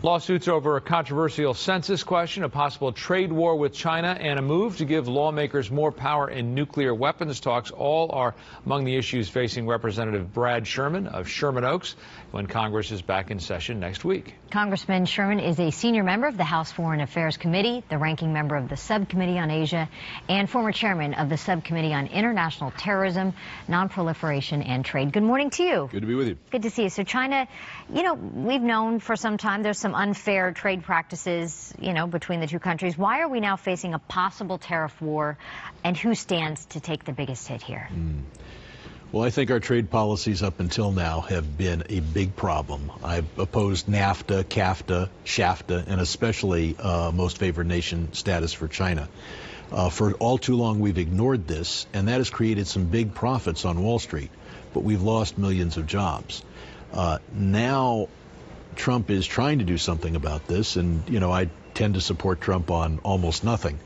Lawsuits over a controversial census question, a possible trade war with China, and a move to give lawmakers more power in nuclear weapons talks all are among the issues facing Representative Brad Sherman of Sherman Oaks when Congress is back in session next week. Congressman Sherman is a senior member of the House Foreign Affairs Committee, the ranking member of the Subcommittee on Asia, and former chairman of the Subcommittee on International Terrorism, Nonproliferation, and Trade. Good morning to you. Good to be with you. Good to see you. So China, we've known for some time there's some unfair trade practices, between the two countries. Why are we now facing a possible tariff war, and who stands to take the biggest hit here? Well, I think our trade policies up until now have been a big problem. I've opposed NAFTA, CAFTA, SHAFTA, and especially most favored nation status for China. For all too long, we've ignored this, and that has created some big profits on Wall Street, but we've lost millions of jobs. Now, Trump is trying to do something about this, and, I tend to support Trump on almost nothing.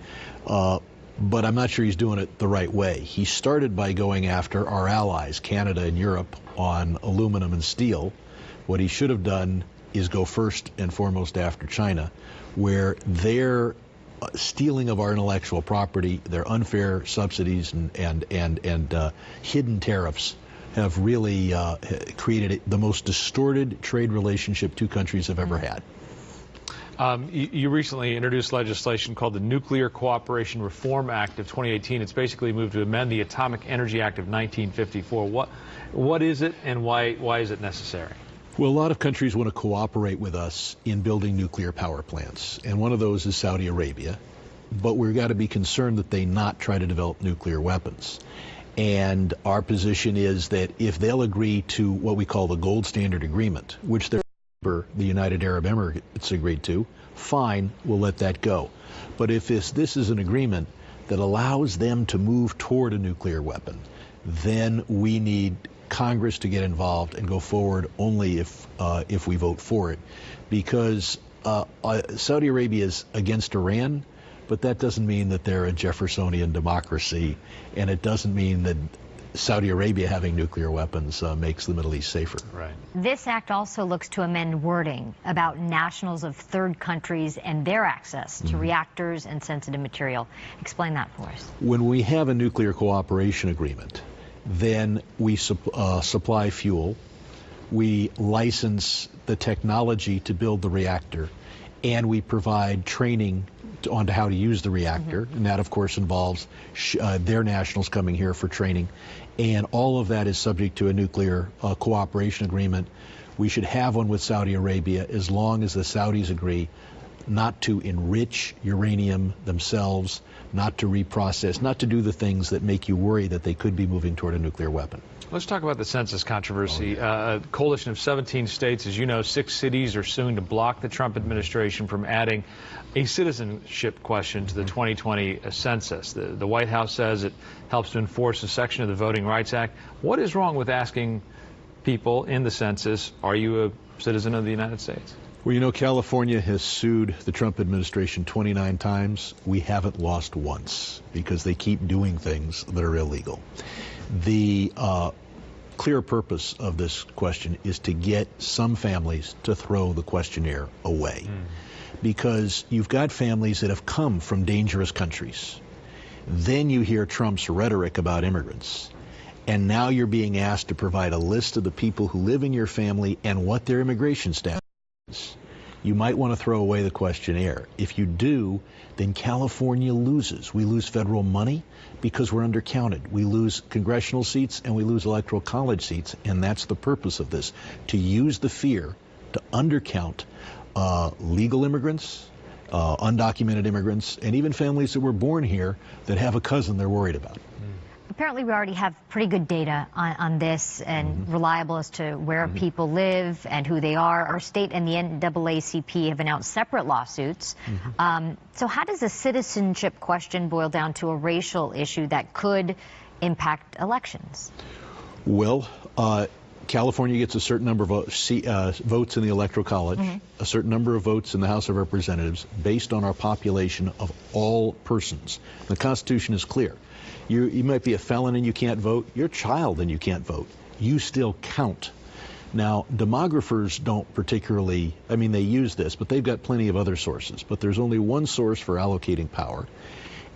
But I'm not sure he's doing it the right way. He started by going after our allies, Canada and Europe, on aluminum and steel. What he should have done is go first and foremost after China, where their stealing of our intellectual property, their unfair subsidies and hidden tariffs have really created the most distorted trade relationship two countries have ever had. You recently introduced legislation called the Nuclear Cooperation Reform Act of 2018. It's basically moved to amend the Atomic Energy Act of 1954. What is it, and why is it necessary? Well, a lot of countries want to cooperate with us in building nuclear power plants, and one of those is Saudi Arabia. But we've got to be concerned that they not try to develop nuclear weapons. And our position is that if they'll agree to what we call the gold standard agreement, which the United Arab Emirates agreed to, fine, we'll let that go. But if this is an agreement that allows them to move toward a nuclear weapon, then we need Congress to get involved and go forward only if we vote for it. Because Saudi Arabia is against Iran, but that doesn't mean that they're a Jeffersonian democracy, and it doesn't mean that Saudi Arabia having nuclear weapons makes the Middle East safer. Right. This act also looks to amend wording about nationals of third countries and their access to reactors and sensitive material. Explain that for us. When we have a nuclear cooperation agreement, then we supply fuel, we license the technology to build the reactor, and we provide training on how to use the reactor, and that of course involves their nationals coming here for training, and all of that is subject to a nuclear cooperation agreement. We should have one with Saudi Arabia as long as the Saudis agree not to enrich uranium themselves, not to reprocess, not to do the things that make you worry that they could be moving toward a nuclear weapon. Let's talk about the census controversy. A coalition of 17 states, as you know, 6 cities are suing to block the Trump administration from adding a citizenship question to the 2020 census. The White House says it helps to enforce a section of the Voting Rights Act. What is wrong with asking people in the census, are you a citizen of the United States? Well, California has sued the Trump administration 29 times. We haven't lost once because they keep doing things that are illegal. The clear purpose of this question is to get some families to throw the questionnaire away. Because you've got families that have come from dangerous countries. Then you hear Trump's rhetoric about immigrants. And now you're being asked to provide a list of the people who live in your family and what their immigration status is. You might want to throw away the questionnaire. If you do, then California loses. We lose federal money because we're undercounted. We lose congressional seats and we lose electoral college seats. And that's the purpose of this, to use the fear to undercount legal immigrants, undocumented immigrants, and even families that were born here that have a cousin they're worried about. Apparently we already have pretty good data on this and reliable as to where people live and who they are. Our state and the NAACP have announced separate lawsuits. So how does the citizenship question boil down to a racial issue that could impact elections? Well, California gets a certain number of votes in the Electoral College, a certain number of votes in the House of Representatives based on our population of all persons. The Constitution is clear. You might be a felon and you can't vote. You're a child and you can't vote. You still count. Now, demographers don't particularly, I mean, they use this, but they've got plenty of other sources. But there's only one source for allocating power.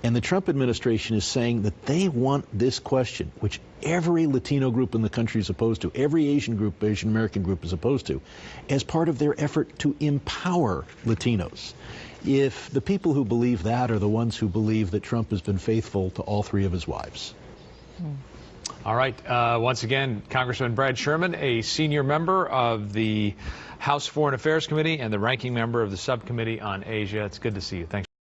And the Trump administration is saying that they want this question, which every Latino group in the country is opposed to, every Asian group, Asian American group is opposed to, as part of their effort to empower Latinos. If the people who believe that are the ones who believe that Trump has been faithful to all three of his wives. All right. Once again, Congressman Brad Sherman, a senior member of the House Foreign Affairs Committee and the ranking member of the Subcommittee on Asia. It's good to see you. Thanks.